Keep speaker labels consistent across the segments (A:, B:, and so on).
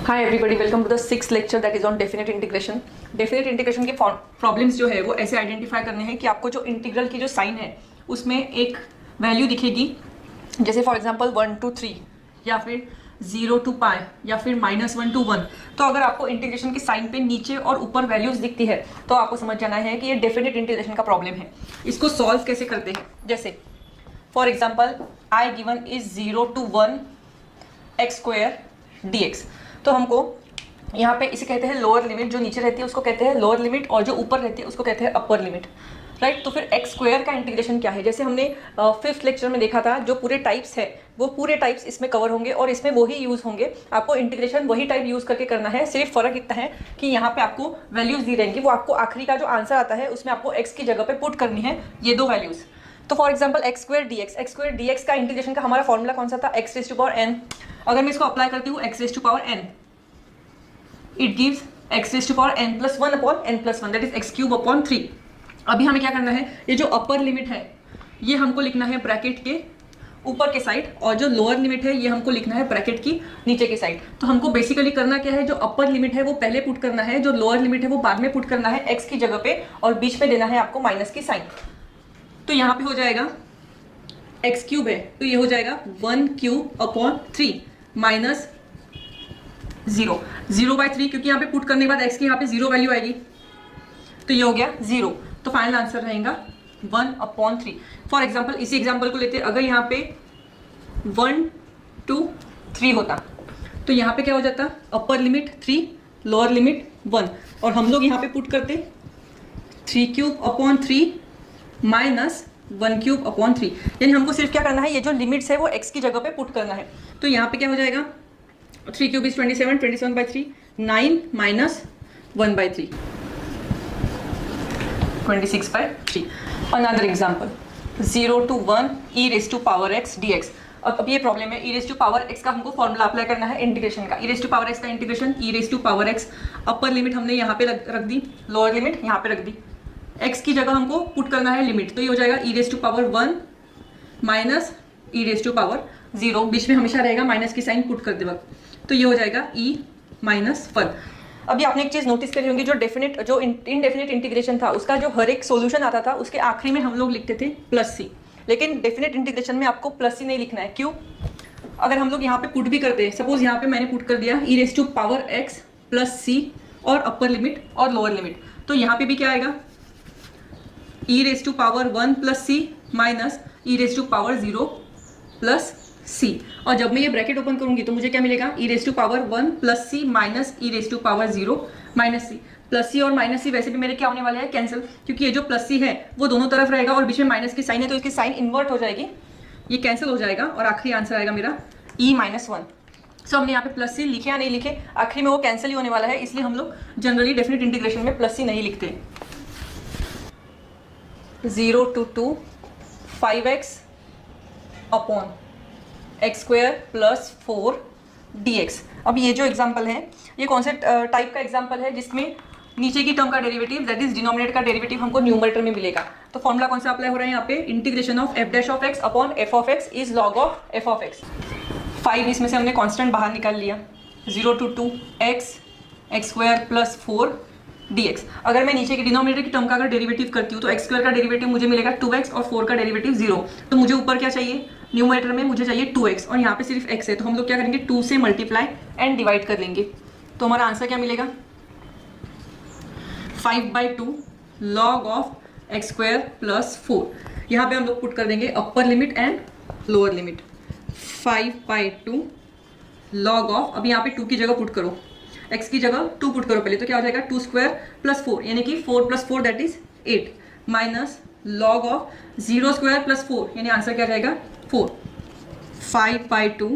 A: Hi everybody, welcome to the 6th lecture that is on definite integration. Definite integration के problems जो है वो ऐसे आइडेंटिफाई करने हैं कि आपको जो इंटीग्रल की जो साइन है उसमें एक वैल्यू दिखेगी, जैसे फॉर एग्जांपल 1 to 3 या फिर 0 to पाई या फिर -1 to 1। तो अगर आपको इंटीग्रेशन की साइन पे नीचे और ऊपर वैल्यूज दिखती है तो आपको समझ जाना है कि ये डेफिनेट इंटीग्रेशन का प्रॉब्लम है। इसको सॉल्व कैसे करते हैं, जैसे for example I given is 0 to 1 x² dx। तो हमको यहाँ पे इसे कहते हैं लोअर लिमिट, जो नीचे रहती है उसको कहते हैं लोअर लिमिट और जो ऊपर रहती है उसको कहते हैं अपर लिमिट, राइट। तो फिर x² का इंटीग्रेशन क्या है, जैसे हमने 5th लेक्चर में देखा था, जो पूरे टाइप्स है वो पूरे टाइप्स इसमें कवर होंगे और इसमें वही यूज होंगे। आपको इंटीग्रेशन वही टाइप यूज करके करना है, सिर्फ फर्क इतना है कि यहाँ पे आपको वैल्यूज दी रहेंगी, वो आपको आखिरी का जो आंसर आता है उसमें आपको x की जगह पे पुट करनी है ये दो वैल्यूज। तो फॉर एग्जाम्पल x² dx का इंटीग्रेशन का हमारा फॉर्मूला कौन सा था, x⁴n। अगर मैं इसको अप्लाई करती हूँ x⁴n, it gives x⁴n+1/n+1 that is x³ 3। अभी हमें क्या करना है, ये जो अपर लिमिट है ये हमको लिखना है ब्रैकेट के ऊपर के साइड, और जो लोअर लिमिट है ये हमको लिखना है ब्रैकेट की नीचे के साइड। तो हमको बेसिकली करना क्या है, जो अपर लिमिट है वो पहले पुट करना है, जो लोअर लिमिट है वो बाद में पुट करना है x की जगह पे, और बीच में देना है आपको माइनस की साइन। तो यहाँ पे हो जाएगा x³ है तो ये हो जाएगा 1³ माइनस 0/3, क्योंकि यहाँ पे पुट करने के बाद x की यहाँ पे 0 वैल्यू आएगी, तो ये हो गया 0। तो फाइनल आंसर रहेगा 1/3। फॉर एग्जाम्पल इसी एग्जाम्पल को लेते हैं, अगर यहाँ पे 1 2 3 होता तो यहाँ पे क्या हो जाता, अपर लिमिट 3 लोअर लिमिट 1, और हम लोग यहाँ पे पुट करते 3³ माइनस 1³ यानी हमको सिर्फ क्या करना है, ये जो लिमिट्स है वो x की जगह पे पुट करना है। तो यहाँ पे क्या हो जाएगा, 3³ is 27, 27/3, 9 minus 1/3, 26/3। Another example, 0 to 1 e⁻x dx। अब ये प्रॉब्लम है, e⁻x का हमको फॉर्मूला अप्लाई करना है इंटीग्रेशन का। e⁻x का इंटीग्रेशन, e⁻x अपर लिमिट हमने यहाँ पे रख दी, लोअर लिमिट यहाँ पे रख दी, x की जगह हमको पुट करना है लिमिट, तो ये हो जाएगा e⁻1 माइनस e⁻0, बीच में हमेशा रहेगा माइनस की साइन पुट करते वक्त, तो ये हो जाएगा e-1। अभी आपने एक चीज नोटिस करी होंगी, जो इनडेफिनेट इंटीग्रेशन था उसका जो हर एक सॉल्यूशन आता था उसके आखिरी में हम लोग लिखते थे +c, लेकिन डेफिनेट इंटीग्रेशन में आपको +c नहीं लिखना है। क्यों? अगर हम लोग यहाँ पे पुट भी करते हैं, सपोज यहाँ पे मैंने पुट कर दिया e⁻x +c और अपर लिमिट और लोअर लिमिट, तो यहाँ पे भी क्या आएगा, e⁻1 +c minus e⁻0 +c, और जब मैं ये ब्रैकेट ओपन करूंगी तो मुझे क्या मिलेगा, e⁻1 +c minus e⁻0 -c। +c और -c वैसे भी मेरे क्या होने वाले हैं, कैंसिल, क्योंकि ये जो +c है वो दोनों तरफ रहेगा और बीच में माइनस की साइन है तो इसकी साइन इन्वर्ट हो जाएगी, ये कैंसिल हो जाएगा और आखिरी आंसर आएगा मेरा e-1। सो हमने यहाँ पे +c लिखे या नहीं लिखे, आखिरी में वो कैंसिल ही होने वाला है, इसलिए हम लोग जनरली डेफिनेट इंटीग्रेशन में +c नहीं लिखते। 0 to 2 5x upon x² + 4 dx। अब ये जो एग्जांपल है ये कौन से टाइप का एग्जांपल है, जिसमें नीचे की टर्म का डेरिवेटिव दैट इज डिनोमिनेटर का डेरिवेटिव हमको न्यूमरेटर में मिलेगा। तो फॉर्मूला कौन सा अप्लाई हो रहा है यहाँ पे, integration of f' upon f is log of f। 5 इसमें से हमने कांस्टेंट बाहर निकाल लिया, 0 to 2 x² + 4 dx। अगर मैं नीचे की डिनोमिनेटर की टर्म का अगर डेरिवेटिव करती हूँ तो x² का डेरिवेटिव मुझे मिलेगा 2x और 4 का डेरिवेटिव 0। तो मुझे ऊपर क्या चाहिए, न्यूमरेटर में मुझे चाहिए 2x और यहाँ पे सिर्फ x है, तो हम लोग क्या करेंगे 2 से मल्टीप्लाई एंड डिवाइड कर लेंगे, तो हमारा आंसर क्या मिलेगा, 5/2 log ऑफ x² + 4। यहाँ पे हम लोग पुट कर देंगे upper limit and lower limit, 5/2 log of, अब यहाँ पे 2 की जगह पुट करो, x की जगह 2 पुट करो पहले, तो क्या हो जाएगा 2² + 4 यानी कि 4 + 4 that is 8 minus log of 0² + 4 यानी आंसर क्या रहेगा 4। 5/2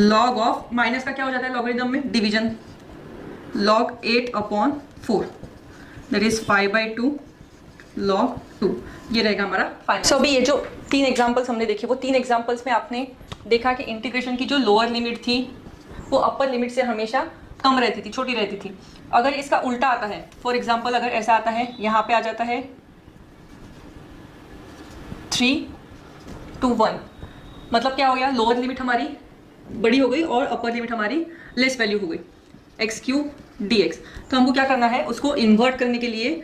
A: log ऑफ, माइनस का क्या हो जाता है लॉगरिथम में, division, log 8/4 that is 5/2 log 2, ये रहेगा हमारा फाइनल। सो अभी ये जो 3 एग्जांपल्स हमने देखे, वो 3 एग्जांपल्स में आपने देखा कि इंटीग्रेशन की जो लोअर लिमिट थी वो अपर लिमिट से हमेशा कम रहती थी, छोटी रहती थी। अगर इसका उल्टा आता है, फॉर एग्जाम्पल अगर ऐसा आता है, यहाँ पे आ जाता है 3 to 1, मतलब क्या हो गया, लोअर लिमिट हमारी बड़ी हो गई और अपर लिमिट हमारी लेस वैल्यू हो गई, एक्स क्यूब डी एक्स। तो हमको क्या करना है, उसको इन्वर्ट करने के लिए,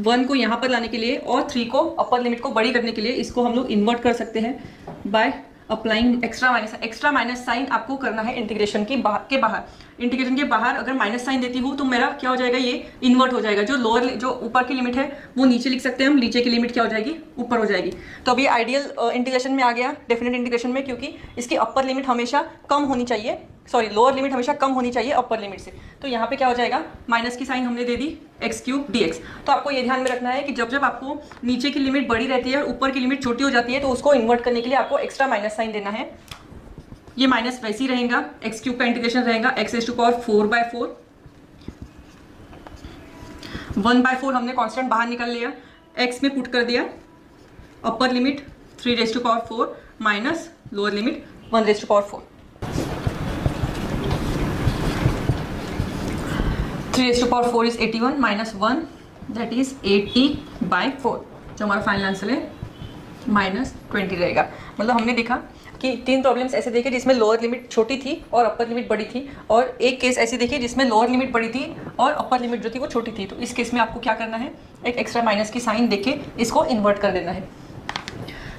A: 1 को यहाँ पर लाने के लिए और 3 को अपर लिमिट को बड़ी करने के लिए इसको हम लोग इन्वर्ट कर सकते हैं by applying extra minus sign आपको करना है इंटीग्रेशन के बाहर। इंटीग्रेशन के बाहर अगर माइनस साइन देती हूँ तो मेरा क्या हो जाएगा, ये इन्वर्ट हो जाएगा। जो ऊपर की लिमिट है वो नीचे लिख सकते हैं हम, नीचे की लिमिट क्या हो जाएगी, ऊपर हो जाएगी। तो अभी आइडियल इंटीग्रेशन में आ गया, डेफिनेट इंटीग्रेशन में, क्योंकि इसकी अपर लिमिट हमेशा कम होनी चाहिए, सॉरी लोअर लिमिट हमेशा कम होनी चाहिए अपर लिमिट से। तो यहाँ पे क्या हो जाएगा, माइनस की साइन हमने दे दी एक्स क्यूब डी एक्स। तो आपको ये ध्यान में रखना है कि जब जब आपको नीचे की लिमिट बड़ी रहती है और ऊपर की लिमिट छोटी हो जाती है तो उसको इन्वर्ट करने के लिए आपको एक्स्ट्रा माइनस साइन देना है। ये माइनस वैसे ही रहेगा, एक्स क्यूब का इंटीग्रेशन रहेगा एक्स रेज़ टू पावर 4/4, 1/4 हमने कांस्टेंट बाहर निकाल लिया, एक्स में पुट कर दिया, upper limit 3 raise to power 4 minus lower limit 1 raise to power 4। 3 raise to power 4 is 81 minus 1 that is 80/4, जो हमारा फाइनल आंसर है -20 रहेगा। मतलब हमने देखा कि 3 प्रॉब्लम्स ऐसे देखे जिसमें लोअर लिमिट छोटी थी और अपर लिमिट बड़ी थी, और एक केस ऐसे देखिए जिसमें लोअर लिमिट बड़ी थी और अपर लिमिट जो थी वो छोटी थी। तो इस केस में आपको क्या करना है, एक एक्स्ट्रा माइनस की साइन देके इसको इन्वर्ट कर देना है।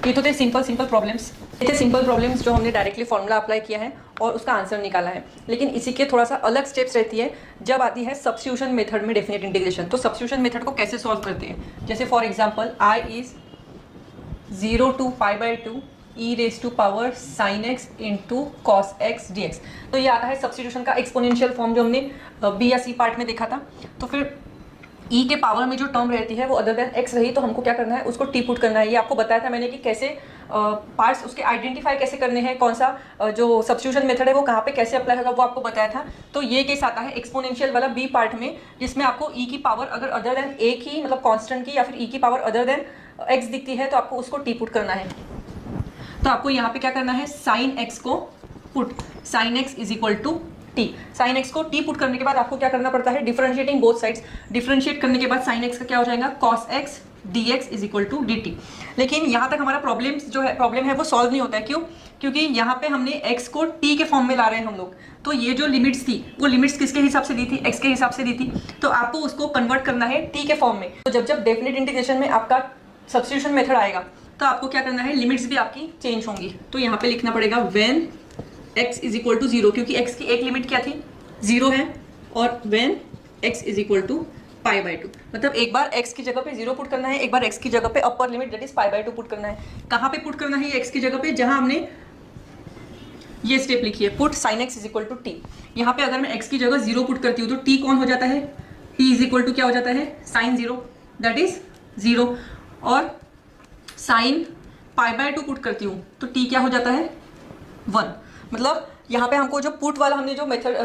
A: ये तो थे सिंपल प्रॉब्लम्स, ये थे सिंपल प्रॉब्लम्स जो हमने डायरेक्टली फॉर्मूला अप्लाई किया है और उसका आंसर निकाला है। लेकिन इसी के थोड़ा सा अलग स्टेप्स रहती है जब आती है सब्स्टिट्यूशन मेथड में डेफिनेट इंटीग्रेशन। तो सब्स्टिट्यूशन मेथड को कैसे सॉल्व करते हैं, जैसे for example I is 0 to π/2 e raise to power sin x into cos X D X. तो ये आता है सब्स्टिट्यूशन का एक्सपोनेंशियल फॉर्म जो हमने बी या सी पार्ट में देखा था। तो फिर e के पावर में जो टर्म रहती है वो अदर देन x रही तो हमको क्या करना है, उसको टी पुट करना है। ये आपको बताया था मैंने कि कैसे पार्ट्स उसके आइडेंटिफाई कैसे करने हैं, कौन सा जो सब्स्टिट्यूशन मेथड है वो कहाँ पे कैसे अप्लाई होगा वो आपको बताया था। तो ये केस आता है एक्सपोनेंशियल वाला बी पार्ट में, जिसमें आपको e की पावर अगर अदर देन a की, मतलब कांस्टेंट की, या फिर e की पावर अदर देन x दिखती है तो आपको उसको टी पुट करना है। तो आपको यहाँ पे क्या करना है, साइन x को put, sine x is equal to T. साइन x को टी पुट करने के बाद आपको क्या करना पड़ता है, डिफरेंशिएटिंग बोथ साइड्स। डिफरेंशिएट करने के बाद साइन x का क्या हो जाएगा, cos x dx is equal to dt। लेकिन यहाँ तक हमारा प्रॉब्लम है वो सॉल्व नहीं होता है। क्यों? क्योंकि यहाँ पे हमने x को t के फॉर्म में ला रहे हैं हम लोग। तो ये जो लिमिट्स थी वो लिमिट्स किसके हिसाब से दी थी, x के हिसाब से दी थी। तो आपको उसको कन्वर्ट करना है t के फॉर्म में। तो जब डेफिनेट इंटीग्रेशन में आपका सब्स्टिट्यूशन मेथड आएगा तो आपको क्या करना है, लिमिट्स भी आपकी चेंज होंगी। तो यहाँ पे लिखना पड़ेगा when x is equal to 0, क्योंकि x की एक लिमिट क्या थी, 0 है, और when x is equal to π/2। मतलब एक बार x की जगह पे 0 पुट करना है, एक बार x की जगह पे upper limit that is π/2 put करना है। कहाँ पे पुट करना है ये x की जगह पे, जहाँ हमने ये स्टेप लिखी है, put sin x is equal to T. यहाँ पे अगर मैं x की जगह 0 पुट करती हूँ तो t कौन हो जाता है, t इज इक्वल टू क्या हो जाता है, sin 0 दैट इज 0, और sin π/2 पुट करती हूँ तो t क्या हो जाता है, 1। मतलब यहाँ पे हमको जो पुट वाला हमने जो मेथड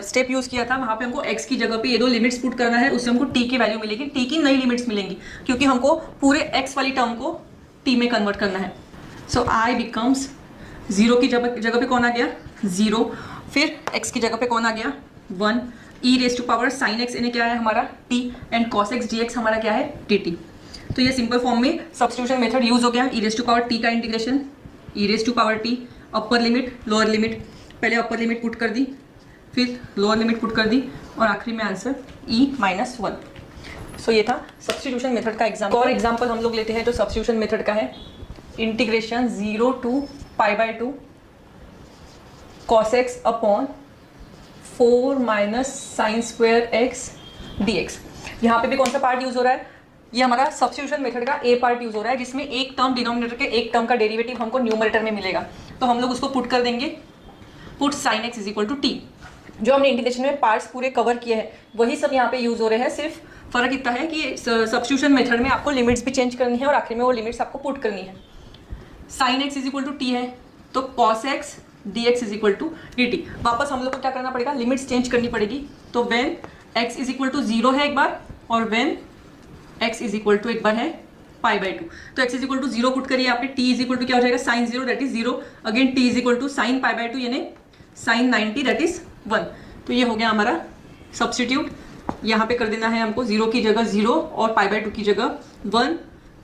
A: स्टेप यूज किया था वहाँ पे हमको x की जगह पे ये दो लिमिट्स पुट करना है, उससे हमको t की वैल्यू मिलेगी, t की नई लिमिट्स मिलेंगी, क्योंकि हमको पूरे x वाली टर्म को t में कन्वर्ट करना है। सो I बिकम्स 0 की जगह पे कौन आ गया, 0, फिर x की जगह पे कौन आ गया, 1, e raise to power sin x इन्हें क्या है हमारा t, and cos x dx हमारा क्या है, dt। तो ये सिंपल फॉर्म में सब्स्टिट्यूशन मेथड यूज हो गया। e raise to power t का integration, e raise to power t, upper limit lower limit, पहले अपर लिमिट पुट कर दी, फिर लोअर लिमिट पुट कर दी, और आखिरी में आंसर e-1। सो ये था सब्स्टिट्यूशन मेथड का एग्जाम्पल। और एग्जाम्पल हम लोग लेते हैं जो सब्स्टिट्यूशन मेथड का है, integration 0 to π/2 cos x upon 4 minus sine square x dx। यहाँ पे भी कौन सा पार्ट यूज हो रहा है, ये हमारा सब्स्टिट्यूशन मेथड का ए पार्ट यूज हो रहा है, जिसमें एक टर्म डिनोमिनेटर के एक टर्म का डेरिवेटिव हमको न्यूमरेटर में मिलेगा। तो हम लोग उसको पुट कर देंगे, put sin x is equal to T. जो हमने इंटीग्रेशन में पार्ट्स पूरे कवर किए हैं वही सब यहाँ पे यूज हो रहे हैं, सिर्फ फर्क इतना है कि सब्स्टिट्यूशन मेथड में आपको लिमिट्स भी चेंज करनी है और आखिर में वो लिमिट्स आपको पुट करनी है। sin x is equal to T है तो cos x dx is equal to dt। वापस हम लोग को क्या करना पड़ेगा, लिमिट्स चेंज करनी पड़ेगी। तो when x is equal to 0 है एक बार, और when x is equal to एक बार है π/2। तो x is equal to 0 put करिए यहाँ पे, t इज इक्वल टू क्या हो जाएगा, sin 0 that is 0, again t is equal to sin π/2 यानी sin 90 दैट इज 1। तो ये हो गया हमारा सब्स्टिट्यूट। यहाँ पे कर देना है हमको 0 की जगह 0 और π/2 की जगह 1,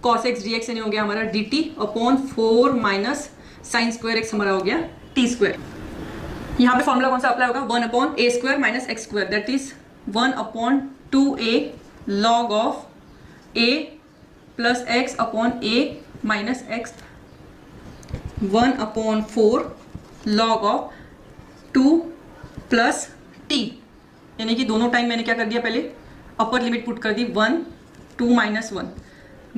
A: cos x dx यानी हो गया हमारा dt upon 4 minus sine square x हमारा हो गया t स्क्वायर। यहाँ पे फॉर्मूला कौन सा अप्लाई होगा, 1/a² minus x², that is 1/2a log of a plus x upon a minus x, 1/4 log of 2 plus t, यानी कि दोनों टाइम मैंने क्या कर दिया, पहले अपर लिमिट पुट कर दी 1, 2 माइनस 1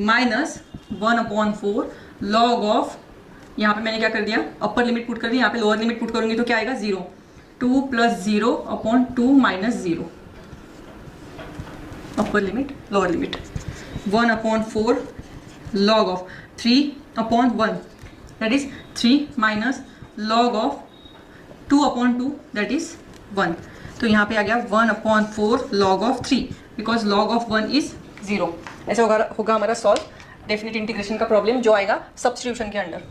A: माइनस 1/4 log ऑफ, यहाँ पे मैंने क्या कर दिया, अपर लिमिट पुट कर दी, यहाँ पे लोअर लिमिट पुट करूंगी तो क्या आएगा 0, 2 plus 0 upon 2 minus 0, upper limit lower limit, 1/4 log of 3/1 that is 3 minus log of 2/2 that is 1, तो यहाँ पे आ गया 1/4 log of 3 because log of 1 is 0। ऐसे होगा हमारा सॉल्व डेफिनेट इंटीग्रेशन का प्रॉब्लम जो आएगा सब्स्टिट्यूशन के under.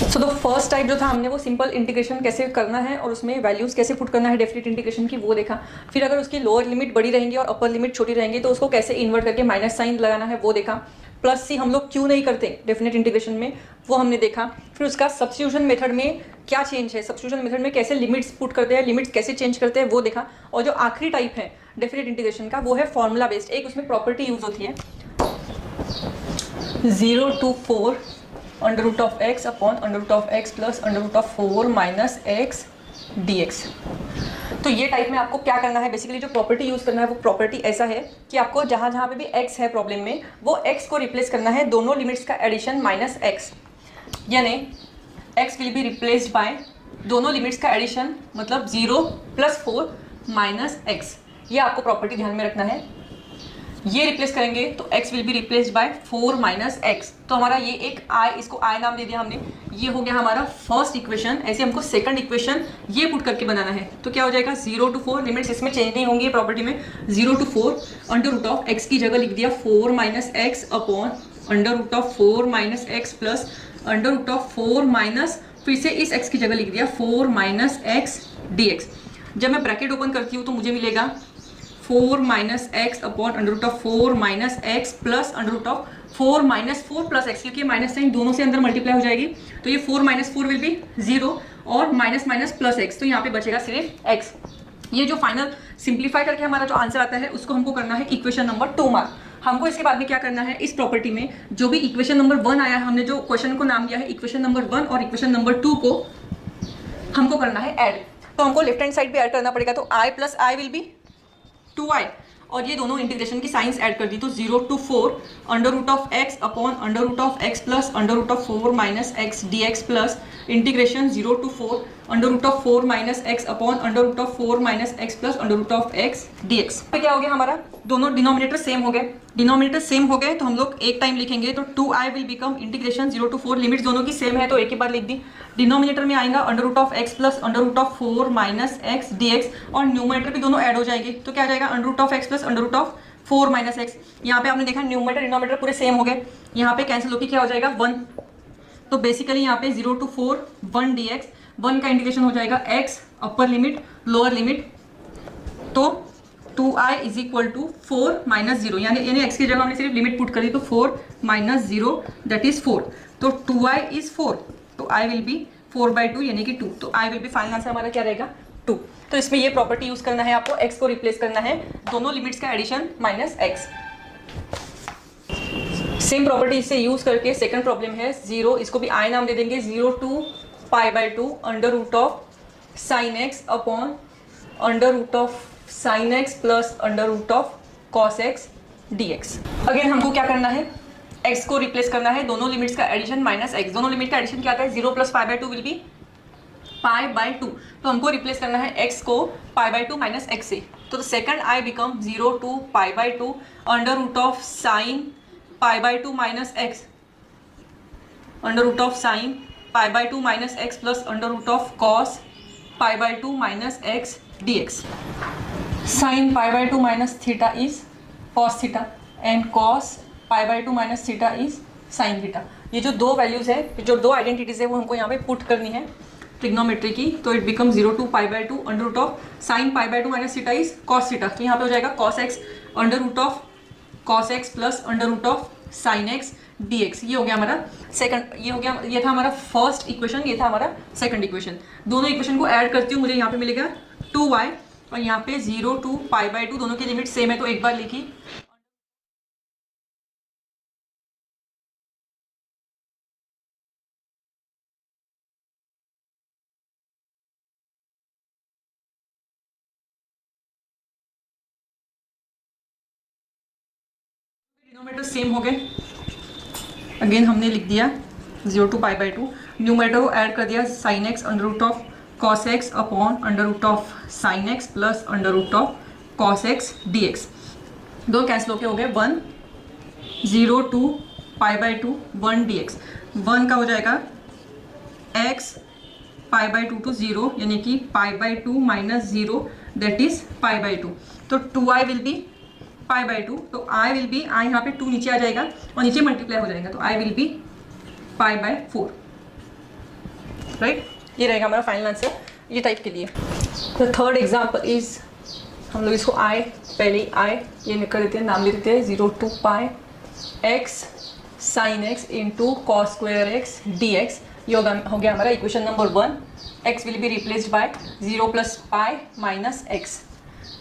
A: So the first type जो था हमने वो सिंपल इंटीग्रेशन कैसे करना है और उसमें वैल्यूज कैसे पुट करना है डेफिनेट इंटीग्रेशन की वो देखा। फिर अगर उसकी लोअर लिमिट बड़ी रहेंगी और अपर लिमिट छोटी रहेंगी तो उसको कैसे इन्वर्ट करके माइनस साइन लगाना है वो देखा। प्लस सी हम लोग क्यों नहीं करते डेफिनेट इंटीग्रेशन में वो हमने देखा। फिर उसका सब्स्टिट्यूशन मेथड में क्या चेंज है, सब्स्टिट्यूशन मेथड में कैसे लिमिट्स पुट करते हैं, लिमिट्स कैसे चेंज करते हैं वो देखा। और जो आखिरी टाइप है डेफिनेट इंटीग्रेशन का वो है फॉर्मूला बेस्ड। एक उसमें प्रॉपर्टी यूज होती है 0 to 4 under root of x upon under root of x plus under root of 4 minus x dx। तो ये टाइप में आपको क्या करना है, बेसिकली जो प्रॉपर्टी यूज करना है वो प्रॉपर्टी ऐसा है कि आपको जहाँ जहाँ पे भी x है प्रॉब्लम में वो x को रिप्लेस करना है दोनों लिमिट्स का एडिशन माइनस x, यानी x will be replaced by दोनों लिमिट्स का एडिशन, मतलब 0 प्लस 4 माइनस x। ये आपको प्रॉपर्टी ध्यान में रखना है। ये रिप्लेस करेंगे तो x will be replaced by 4 minus x। तो हमारा ये एक i, इसको i नाम दे दिया हमने, ये हो गया हमारा फर्स्ट इक्वेशन। ऐसे हमको सेकंड इक्वेशन ये पुट करके बनाना है। तो क्या हो जाएगा 0 to 4, लिमिट्स इसमें चेंज नहीं होंगी प्रॉपर्टी में, 0 to 4 under root of x की जगह लिख दिया 4 minus x upon under root of 4 minus x plus under root of 4 minus, फिर से इस x की जगह लिख दिया 4 माइनस x dx। जब मैं ब्रैकेट ओपन करती हूँ तो मुझे मिलेगा 4 minus X upon under root of 4 minus X plus under root of 4 minus 4 plus X, क्योंकि माइनस साइन दोनों से अंदर मल्टीप्लाई हो जाएगी। तो ये 4 माइनस 4 विल बी 0 और माइनस माइनस प्लस एक्स, तो यहाँ पे बचेगा सिर्फ एक्स। ये जो फाइनल सिंप्लीफाई करके हमारा जो आंसर आता है उसको हमको करना है इक्वेशन नंबर 2 मार्क। हमको इसके बाद में क्या करना है, इस प्रॉपर्टी में जो भी इक्वेशन नंबर 1 आया है, हमने जो क्वेश्चन को नाम दिया है इक्वेशन नंबर 1 और इक्वेशन नंबर 2 को हमको करना है ऐड। तो हमको लेफ्ट हैंड साइड पे ऐड करना पड़ेगा, तो i plus I will be 2i और ये दोनों इंटीग्रेशन की साइंस ऐड कर दी। तो 0 to 4 under root of x upon under root of x plus under root of 4 minus x dx plus integration 0 to 4 under root of 4 minus x upon under root of 4 minus x plus under root of x dx। तो क्या हो गया हमारा, दोनों denominator same हो गए। Denominator same हो गए तो हम लोग एक टाइम लिखेंगे, तो 2i will become integration 0 to 4, limits दोनों की सेम है तो एक ही बार लिख दी। डिनोमिनेटर में आएगा under root of x plus under root of 4 minus x dx और न्यूमरेटर भी दोनों ऐड हो जाएंगे। तो क्या आ जाएगा under root of x plus under root of 4 minus X. यहाँ पे आपने देखा न्यूमरेटर डिनोमिनेटर पूरे सेम हो गए, यहाँ पे कैंसिल होकर क्या हो जाएगा 1। तो बेसिकली यहाँ पे 0 to 4 1 dx, 1 का इंटीग्रेशन हो जाएगा x अपर लिमिट लोअर लिमिट, तो 2i is equal to 4 minus 0, यानी x की जगह हमने सिर्फ लिमिट पुट करी तो 4 माइनस 0 दैट इज 4। तो 2i इज 4, तो i विल बी 4/2 यानी कि 2, तो i will be final answer हमारा क्या रहेगा 2। तो इसमें ये प्रॉपर्टी यूज करना है आपको, x को रिप्लेस करना है दोनों लिमिट्स का addition minus x। Same property इसे यूज करके सेकंड प्रॉब्लम है 0, इसको भी i नाम दे देंगे, 0 to π/2 under root of sine x upon under root of sine x plus under root of cos x dx। Again हमको क्या करना है, x को रिप्लेस करना है दोनों लिमिट्स का एडिशन माइनस x। दोनों लिमिट का एडिशन क्या आता है, 0 प्लस π/2 विल बी π/2, तो हमको रिप्लेस करना है x को π/2 माइनस x से। तो second i become 0 to π/2 under root of sine π/2 minus x under root of sine π/2 minus x plus under root of cos π/2 minus x dx। Sine π/2 minus theta is cos theta and cos π/2 minus theta is sine theta. ये जो दो values है, जो दो identities है वो हमको यहाँ पे पुट करनी है ट्रिग्नोमेट्री की। तो it become 0 to π/2 under root of sine π/2 minus theta is cos theta. तो यहाँ पे हो जाएगा cos x under root of cos x plus under root of sine x D x. ये हो गया हमारा सेकंड, ये हो गया, ये था हमारा फर्स्ट इक्वेशन, ये था हमारा सेकंड इक्वेशन। दोनों इक्वेशन को ऐड करती हूँ, मुझे यहाँ पे मिलेगा 2y और यहाँ पे 0 to π/2, दोनों की लिमिट सेम है तो एक बार लिखी। डिनोमिनेटर सेम हो गए, अगेन हमने लिख दिया 0 to π/2। न्यूमरेटर को ऐड कर दिया sine X under root of cos X upon under root of sine X plus under root of cos X D X. दो कैंसिल होके हो गए 1 0 to π/2 1 dx। 1 का हो जाएगा x π/2 to 0 यानी कि π/2 माइनस 0 दैट इज π/2। तो 2i विल बी π/2, तो i विल बी, i यहाँ पे 2 नीचे आ जाएगा और नीचे मल्टीप्लाई हो जाएगा तो i विल बी π/4, राइट। ये रहेगा हमारा फाइनल आंसर ये टाइप के लिए। द थर्ड एग्जाम्पल इज, हम लोग इसको i, पहले i ये कर देते हैं, नाम ले देते हैं 0 to π x sine x into cos square x D x. ये हो गया हमारा equation number 1। x will be replaced by 0 plus pi minus x.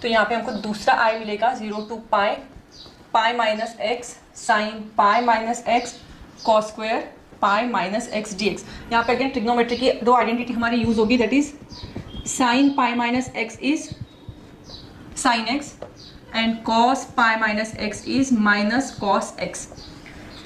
A: तो यहाँ पे हमको दूसरा i मिलेगा 0 to pi minus x sine pi minus x cos square pi minus x D x. यहाँ पे अगेन ट्रिग्नोमेट्री की दो आइडेंटिटी हमारी यूज होगी, that is sine pi minus x is sine x and cos pi minus x is minus cos x.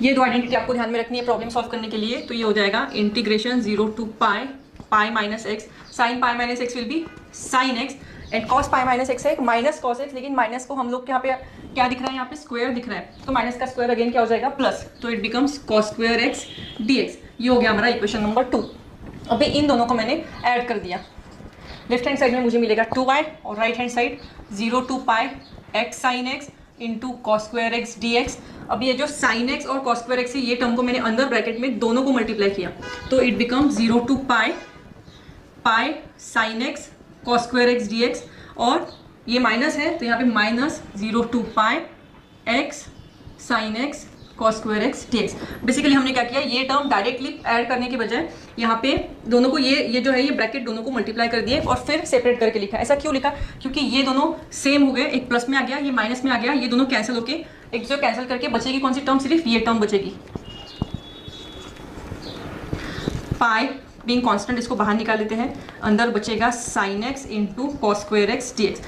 A: ये दो identity आपको ध्यान में रखनी है प्रॉब्लम सॉल्व करने के लिए। तो ये हो जाएगा integration 0 to pi minus x, sine pi minus x will be sine x and cos pi minus x है माइनस कॉस एक्स, लेकिन माइनस को हम लोग यहाँ पे क्या दिख रहा है, यहाँ पे स्क्वायर दिख रहा है, तो माइनस का स्क्वायर अगेन क्या हो जाएगा प्लस, तो it becomes cos square x D x. ये हो गया हमारा इक्वेशन नंबर 2। अभी इन दोनों को मैंने ऐड कर दिया। लेफ्ट हैंड साइड में मुझे मिलेगा 2y और right hand side 0 to pi x sine x into cos square x D x. अब ये जो साइन एक्स और कॉस स्क्वायर एक्स है ये टर्म को मैंने अंदर ब्रैकेट में दोनों को मल्टीप्लाई किया, तो it become 0 to pi sine x cos square x D x, और ये माइनस है तो यहाँ पे minus 0 to pi x sine x cos square x D x. Basically हमने क्या किया, ये टर्म डायरेक्टली ऐड करने के बजाय यहाँ पे दोनों को ये जो है ये ब्रैकेट दोनों को मल्टीप्लाई कर दिए और फिर सेपरेट करके लिखा। ऐसा क्यों लिखा, क्योंकि ये दोनों सेम हो गए, एक प्लस में आ गया ये माइनस में आ गया, ये दोनों कैंसिल होके एक जो कैंसिल करके बचेगी कौन सी टर्म, सिर्फ ये टर्म बचेगी। पाई बीइंग कांस्टेंट इसको बाहर निकाल लेते हैं, अंदर बचेगा sine x into cos square x D x.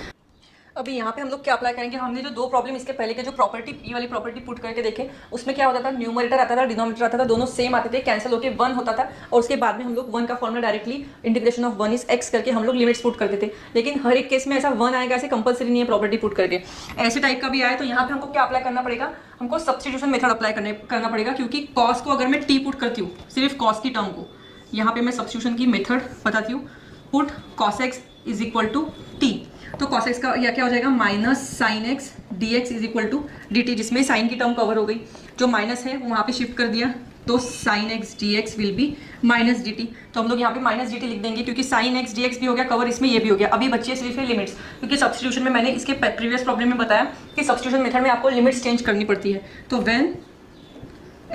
A: अभी यहाँ पे हम लोग क्या अप्लाई करेंगे, हमने जो दो प्रॉब्लम इसके पहले के जो प्रॉपर्टी पी वाली प्रॉपर्टी पुट करके देखे, उसमें क्या होता था, न्यूमरेटर आता था डिनोमिनेटर आता था, दोनों सेम आते थे, कैंसिल होके 1 होता था और उसके बाद में हम लोग 1 का formula directly integration of 1 is x करके हम लोग लिमिट्स पुट करते थे। लेकिन हर एक केस में ऐसा 1 आएगा ऐसे कंपलसरी नहीं है प्रॉपर्टी पुट करके, ऐसे टाइप का भी आए तो यहाँ पे हमको क्या अप्लाई करना पड़ेगा, हमको सब्स्टिट्यूशन मेथड अप्लाई करना पड़ेगा। क्योंकि कॉस को अगर मैं टी पुट करती हूँ, सिर्फ कॉस की टर्म को, यहाँ पे मैं सब्स्टिट्यूशन की मेथड बताती हूँ, put cos X is equal to T, तो कॉस एक्स का या क्या हो जाएगा minus sine x D X is equal to D T, जिसमें साइन की टर्म कवर हो गई, जो माइनस है वहाँ पे शिफ्ट कर दिया तो sine x D x will be minus D T. तो हम लोग यहाँ पे माइनस डी टी लिख देंगे क्योंकि साइन एक्स डी एक्स भी हो गया कवर, इसमें ये भी हो गया। अभी बच्चे सिर्फ लिमिट्स, क्योंकि सब्स्टिट्यूशन में मैंने इसके प्रीवियस प्रॉब्लम में बताया कि सब्स्टिट्यूशन मेथड में आपको लिमिट्स चेंज करनी पड़ती है। तो when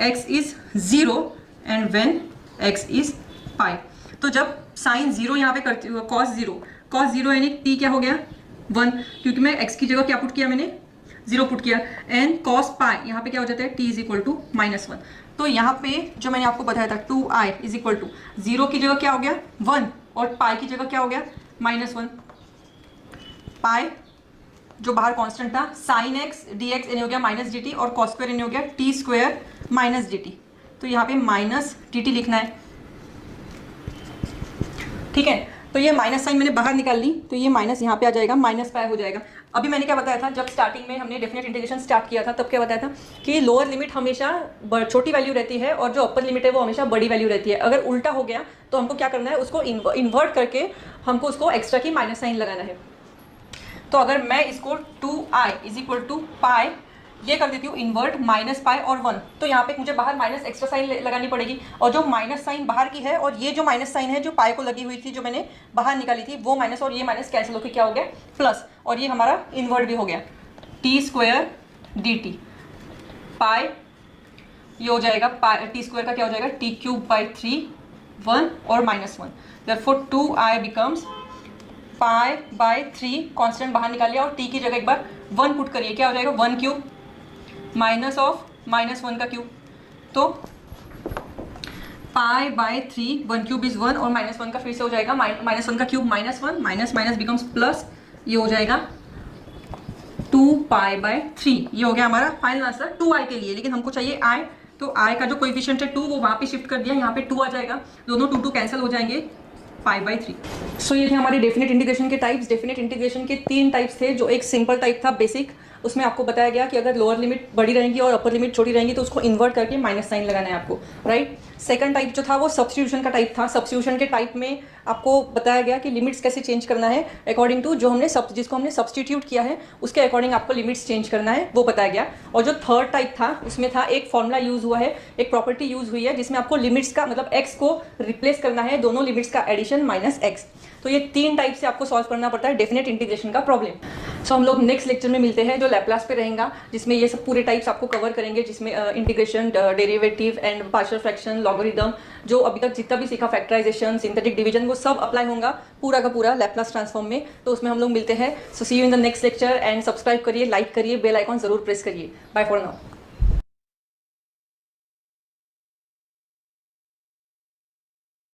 A: x is 0 and when x is pi, तो जब साइन 0 यहाँ पे करती हूँ, कॉस 0 यानी टी क्या हो गया 1, क्योंकि मैं x की जगह क्या पुट किया मैंने 0 पुट किया, एंड कॉस पाई यहाँ पे क्या हो जाता है t इज इक्वल टू -1। तो यहाँ पे जो मैंने आपको बताया था 2i इज इक्वल टू 0 की जगह क्या हो गया 1 और पाई की जगह क्या हो गया -1। पाई जो बाहर कांस्टेंट था, साइन एक्स डी एक्स यानी हो गया माइनस डी टी और कॉस स्क्वायर यानी हो गया T square minus D T, तो यहाँ पे माइनस डी टी लिखना है, ठीक है। तो ये माइनस साइन मैंने बाहर निकाल ली, तो ये माइनस यहाँ पे आ जाएगा, माइनस पाई हो जाएगा। अभी मैंने क्या बताया था, जब स्टार्टिंग में हमने डेफिनेट इंटीग्रेशन स्टार्ट किया था तब क्या बताया था कि लोअर लिमिट हमेशा छोटी वैल्यू रहती है और जो अपर लिमिट है वो हमेशा बड़ी वैल्यू रहती है। अगर उल्टा हो गया तो हमको क्या करना है, उसको इन्वर्ट करके हमको उसको एक्स्ट्रा की माइनस साइन लगाना है। तो अगर मैं इसको 2i इज इक्वल टू पाई ये कर देती हूँ इन्वर्ट माइनस पाई और 1, तो यहाँ पे मुझे बाहर माइनस एक्स्ट्रा साइन लगानी पड़ेगी, और जो माइनस साइन बाहर की है और ये जो माइनस साइन है जो पाई को लगी हुई थी जो मैंने बाहर निकाली थी, वो माइनस और ये माइनस कैंसिल होकर क्या हो गया प्लस, और ये हमारा इन्वर्ट भी हो गया T square D T pi ये हो जाएगा टी स्क्वायर का क्या हो जाएगा टी क्यूब बाई 3 1 और -1, therefore 2i becomes pi by 3, constant बाहर निकालिए और टी की जगह एक बार 1 पुट करिए, क्या हो जाएगा 1 क्यूब माइनस ऑफ -1 का क्यूब, तो पाई बाई 3 1 क्यूब इज 1 और -1 का फिर से हो जाएगा -1 का cube -1 minus minus becomes plus, ये हो जाएगा 2 पाई बाई 3। ये हो गया हमारा फाइनल आंसर 2i के लिए, लेकिन हमको चाहिए i, तो i का जो कोएफिशिएंट है 2 वो वहाँ पे शिफ्ट कर दिया, यहाँ पे 2 आ जाएगा, दोनों 2 कैंसिल हो जाएंगे, पाई बाई 3। सो ये थे हमारे डेफिनेट इंटीग्रेशन के टाइप्स। डेफिनेट इंटीग्रेशन के 3 टाइप्स थे, जो एक सिंपल टाइप था बेसिक, उसमें आपको बताया गया कि अगर लोअर लिमिट बड़ी रहेंगी और अपर लिमिट छोटी रहेंगी तो उसको इन्वर्ट करके माइनस साइन लगाना है आपको, राइट। सेकंड टाइप जो था वो सब्स्टिट्यूशन का टाइप था। सब्स्टिट्यूशन के टाइप में आपको बताया गया कि लिमिट्स कैसे चेंज करना है अकॉर्डिंग टू जो हमने जिसको हमने सब्स्टिट्यूट किया है उसके अकॉर्डिंग आपको लिमिट्स चेंज करना है, वो बताया गया। और जो थर्ड टाइप था उसमें था एक फॉर्मूला यूज हुआ है, एक प्रॉपर्टी यूज हुई है जिसमें आपको लिमिट्स का मतलब एक्स को रिप्लेस करना है, दोनों लिमिट्स का एडिशन माइनस एक्स। तो ये 3 टाइप से आपको सॉल्व करना पड़ता है डेफिनेट इंटीग्रेशन का प्रॉब्लम। सो हम लोग नेक्स्ट लेक्चर में मिलते हैं जो लैप्लास पे रहेगा, जिसमें ये सब पूरे टाइप्स आपको कवर करेंगे, जिसमें integration, derivative and partial fraction, logarithm, जो अभी तक जितना भी सीखा फैक्टराइजेशन, सिंथेटिक डिवीजन, वो सब अप्लाई होगा पूरा का पूरा लैप्लास ट्रांसफॉर्म में। तो उसमें हम लोग मिलते हैं। So see you in the next lecture and subscribe करिए, लाइक करिए, बेल आइकॉन जरूर प्रेस करिए। Bye for now.